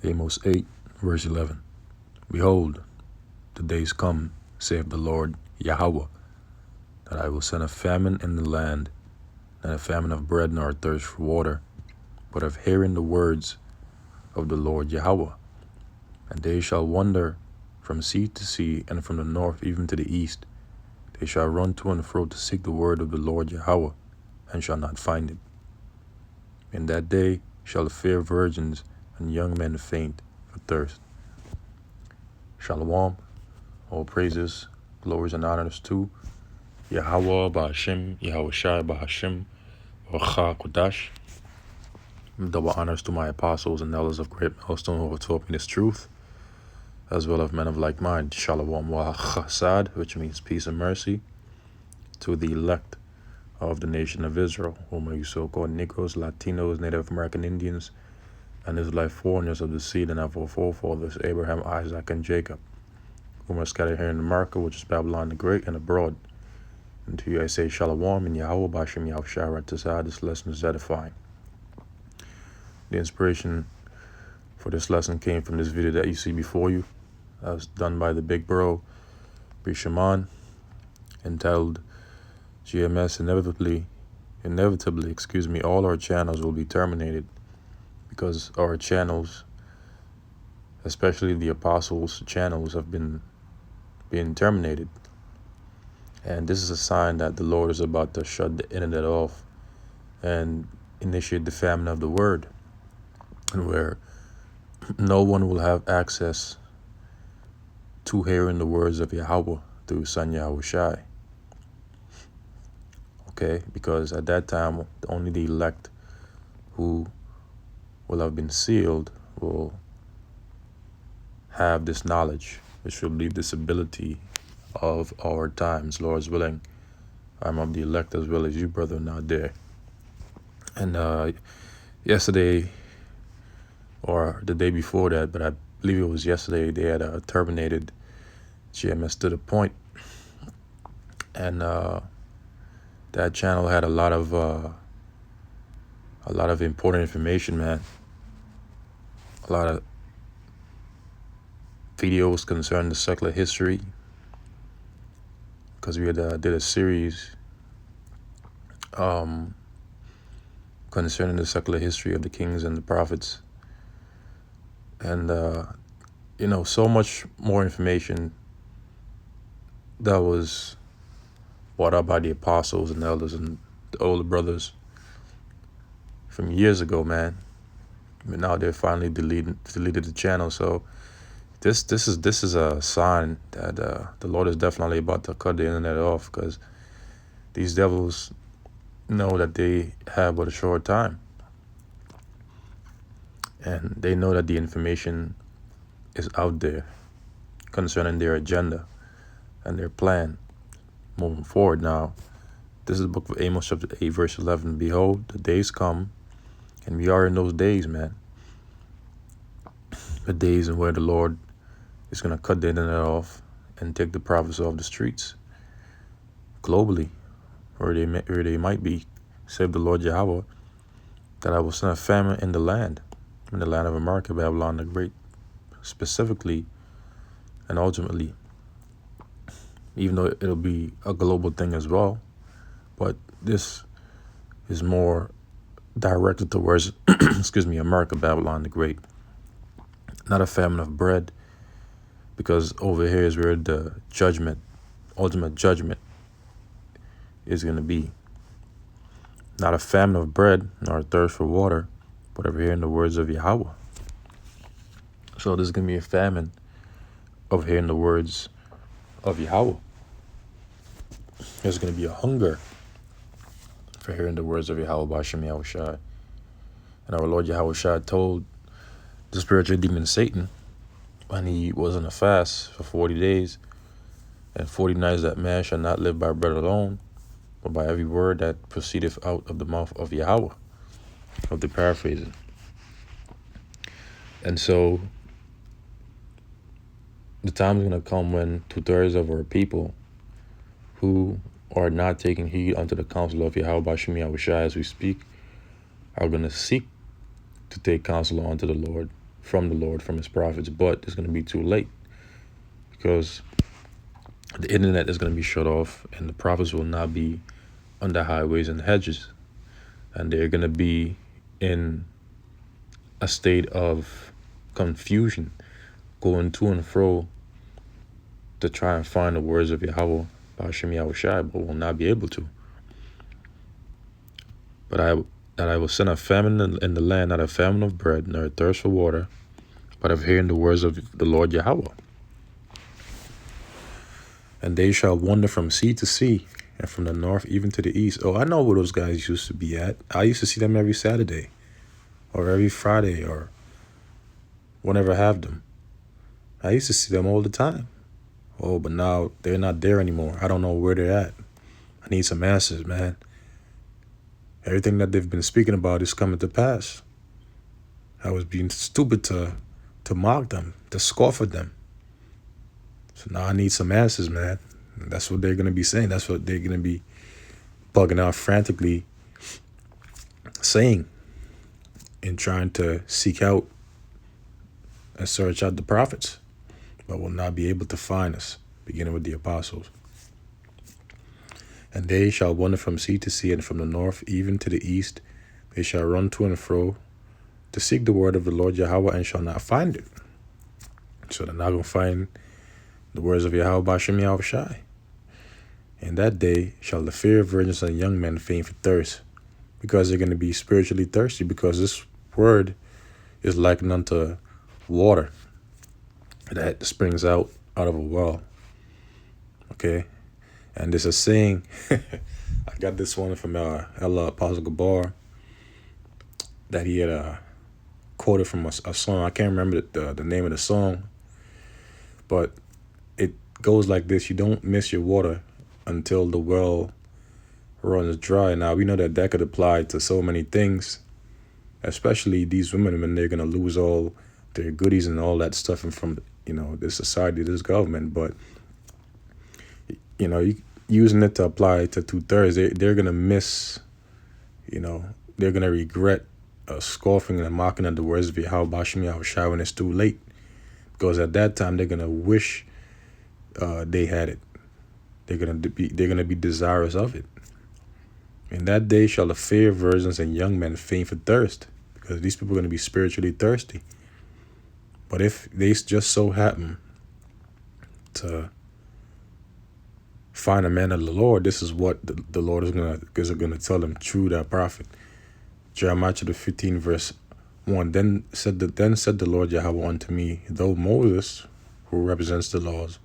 Amos 8, verse 11. Behold, the days come, saith the Lord Yahweh, that I will send a famine in the land, not a famine of bread nor a thirst for water, but of hearing the words of the Lord Yahweh. And they shall wander from sea to sea, and from the north even to the east. They shall run to and fro to seek the word of the Lord Yahweh, and shall not find it. In that day shall the fair virgins and young men faint for thirst. Shalom, all praises, glories, and honors to Yahweh Ba'ashem, Yahweh Shai Ba'ashem, Racha Kodash. Double honors to my apostles and elders of great milestone who have taught me this truth, as well as men of like mind. Shalom wa chasad, which means peace and mercy, to the elect of the nation of Israel, whom are you so-called Negroes, Latinos, Native American Indians, and Israelite foreigners of the seed and of our forefathers, Abraham, Isaac, and Jacob, whom are scattered here in America, which is Babylon the Great, and abroad. And to you I say Shalom, and Yahweh B'Ashem Yahweh Shai Tazah. This lesson is edifying. The inspiration for this lesson came from this video that you see before you. That was done by the big bro, Bishaman, entitled GMS inevitably, all our channels will be terminated, because our channels, especially the apostles' channels, have been being terminated. And this is a sign that the Lord is about to shut the internet off and initiate the famine of the word, and where no one will have access to hearing the words of Yahweh through Son Yahweh Shai. Okay, because at that time, only the elect who will have been sealed will have this knowledge, which will leave this ability of our times. Lord's willing, I'm of the elect as well as you, brother, not there. And yesterday, or the day before that, but I believe it was yesterday, they had terminated GMS to the point. And that channel had a lot of important information, man. A lot of videos concerning the secular history, because we had did a series concerning the secular history of the kings and the prophets, and so much more information that was brought up by the apostles and elders and the older brothers from years ago, man. But now they're finally deleted the channel. So this is a sign that the Lord is definitely about to cut the internet off, because these devils know that they have but a short time, and they know that the information is out there concerning their agenda and their plan moving forward. Now, this is the book of Amos chapter 8, verse 11. Behold, the days come, and we are in those days, man. The days in where the Lord is going to cut the internet off and take the prophets off the streets globally, where they might be, save the Lord Yahweh, that I will send a famine in the land of America, Babylon the Great, specifically and ultimately, even though it'll be a global thing as well. But this is more directed towards, America, Babylon the Great. Not a famine of bread, because over here is where the ultimate judgment is going to be. Not a famine of bread, nor a thirst for water, but over here in the words of Yahweh. So this is going to be a famine of hearing the words of Yahweh. There's going to be a hunger for hearing the words of Yahweh B'Ashem Yahweh Shai. And our Lord Yahweh Shai told the spiritual demon Satan, when he was on a fast for 40 days and 40 nights, that man shall not live by bread alone, but by every word that proceedeth out of the mouth of Yahweh, of the paraphrasing. And so the time is going to come when 2/3 of our people who are not taking heed unto the counsel of Yahweh B'Ashem Yahweh Shai as we speak are going to seek to take counsel unto the Lord from the Lord, from his prophets, but it's going to be too late because the internet is going to be shut off and the prophets will not be on the highways and hedges, and they're going to be in a state of confusion, going to and fro to try and find the words of Yahweh, Ba'ashem Yahushai, but will not be able to. But I will send a famine in the land, not a famine of bread, nor a thirst for water, but of hearing the words of the Lord Yahweh. And they shall wander from sea to sea, and from the north even to the east. Oh, I know where those guys used to be at. I used to see them every Saturday, or every Friday, or whenever I have them. I used to see them all the time. Oh, but now they're not there anymore. I don't know where they're at. I need some answers, man. Everything that they've been speaking about is coming to pass. I was being stupid to mock them, to scoff at them. So now I need some answers, man. And that's what they're going to be saying. That's what they're going to be bugging out frantically saying and trying to seek out and search out the prophets, but will not be able to find us, beginning with the apostles. And they shall wander from sea to sea, and from the north even to the east. They shall run to and fro to seek the word of the Lord Yahweh, and shall not find it. So they're not going to find the words of Yahweh Ba'ashem Yahushai. In that day shall the fear of virgins and young men faint for thirst, because they're going to be spiritually thirsty, because this word is likened unto water that springs out of a well. Okay? And there's a saying, I got this one from Allah Apostle Gabar, that he had quoted from a song. I can't remember the name of the song, but it goes like this: you don't miss your water until the well runs dry. Now, we know that could apply to so many things, especially these women when they're going to lose all their goodies and all that stuff and from, this society, this government. But, using it to apply to 2/3, they're going to miss, they're going to regret scoffing and mocking at the words of Yahweh Ba'ashem Yahushai when it's too late. Because at that time, they're going to wish they had it. They're gonna be desirous of it. In that day shall the fair virgins and young men faint for thirst, because these people are going to be spiritually thirsty. But if they just so happen to find a man of the Lord, this is what the Lord is gonna tell them through that prophet. Jeremiah chapter 15 verse 1. Then said the Lord Yahweh unto me, though Moses, who represents the laws,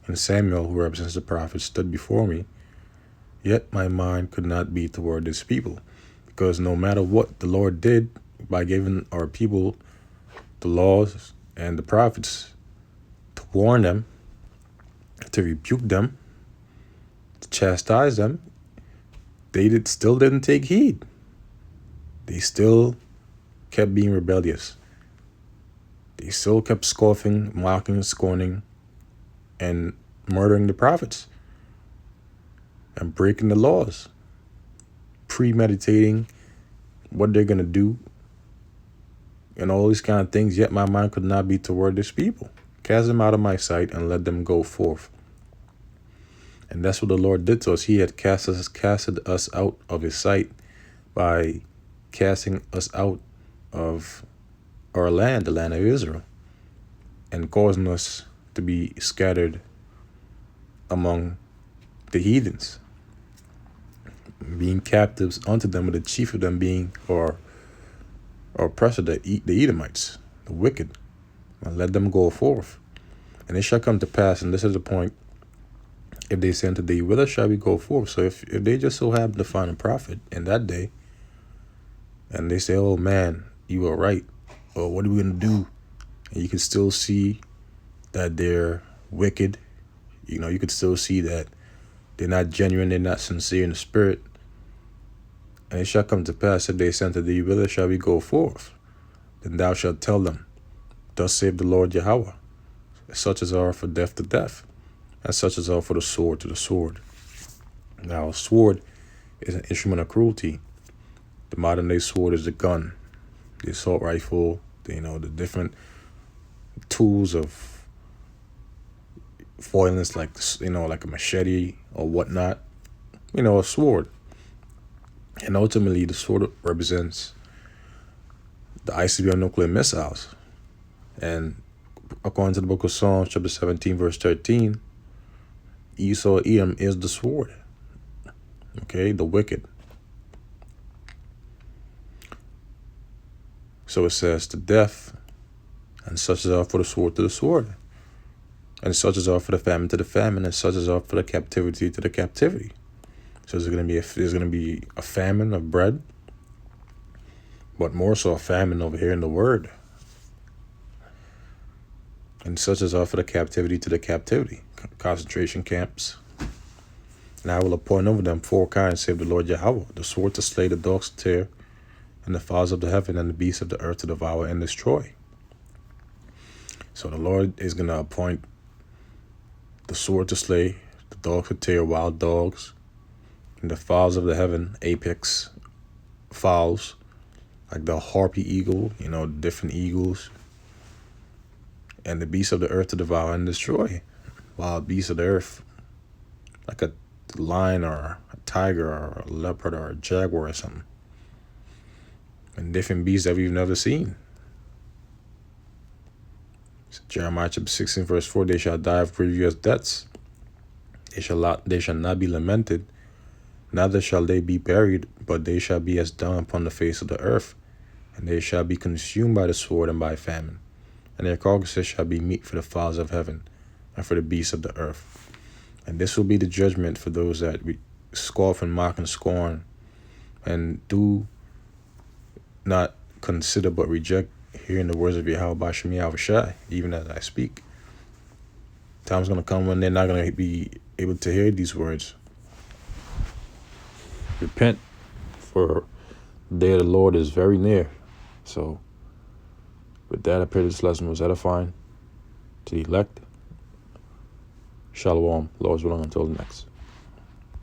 and Samuel, who represents the prophets, stood before me, yet my mind could not be toward this people. Because no matter what the Lord did by giving our people the laws and the prophets to warn them, to rebuke them, to chastise them, they still didn't take heed. They still kept being rebellious. They still kept scoffing, mocking, scorning, and murdering the prophets and breaking the laws, premeditating what they're going to do and all these kind of things. Yet my mind could not be toward this people. Cast them out of my sight and let them go forth. And that's what the Lord did to us. He had casted us out of his sight by casting us out of our land, the land of Israel, and causing us to be scattered among the heathens, being captives unto them, with the chief of them being our oppressor, the Edomites, the wicked, and let them go forth. And it shall come to pass, and this is the point, if they say unto thee, whither shall we go forth? So if they just so happen to find a prophet in that day, and they say, oh man, you are right, or what are we going to do? And you can still see that they're wicked. You could still see that they're not genuine, they're not sincere in the spirit. And it shall come to pass, if they say unto thee, whither shall we go forth? Then thou shalt tell them, thus saith the Lord Yahweh, such as are for death to death, and such as are for the sword to the sword. Now, a sword is an instrument of cruelty. The modern day sword is the gun, the assault rifle, the different tools of violence, like a machete or whatnot, a sword. And ultimately, the sword represents the ICBM nuclear missiles. And according to the book of Psalms, chapter 17, verse 13, Esau, Edom is the sword. Okay, the wicked. So it says to death, and such as are for the sword to the sword, and such as are for the famine to the famine, and such as are for the captivity to the captivity. So there's going to be a famine of bread, but more so a famine over here in the word. And such as are for the captivity to the captivity, concentration camps. And I will appoint over them 4 kinds, save the Lord Yahweh: the sword to slay, the dogs to tear, and the fowls of the heaven, and the beasts of the earth to devour and destroy. So the Lord is going to appoint the sword to slay, the dogs to tear, wild dogs, and the fowls of the heaven, apex fowls, like the harpy eagle, different eagles, and the beasts of the earth to devour and destroy. Wild beasts of the earth, like a lion or a tiger or a leopard or a jaguar or something. And different beasts that we've never seen. Jeremiah chapter 16, verse 4, they shall die of grievous deaths. They shall not be lamented, neither shall they be buried, but they shall be as dung upon the face of the earth, and they shall be consumed by the sword and by famine. And their carcasses shall be meat for the fowls of heaven and for the beasts of the earth. And this will be the judgment for those that scoff and mock and scorn and do not consider but reject hearing the words of Yahweh Bashim Yahushai, even as I speak. Time's going to come when they're not going to be able to hear these words. Repent, for the day of the Lord is very near. So, with that, I pray this lesson was edifying to the elect. Shalom. Lord's willing, until the next.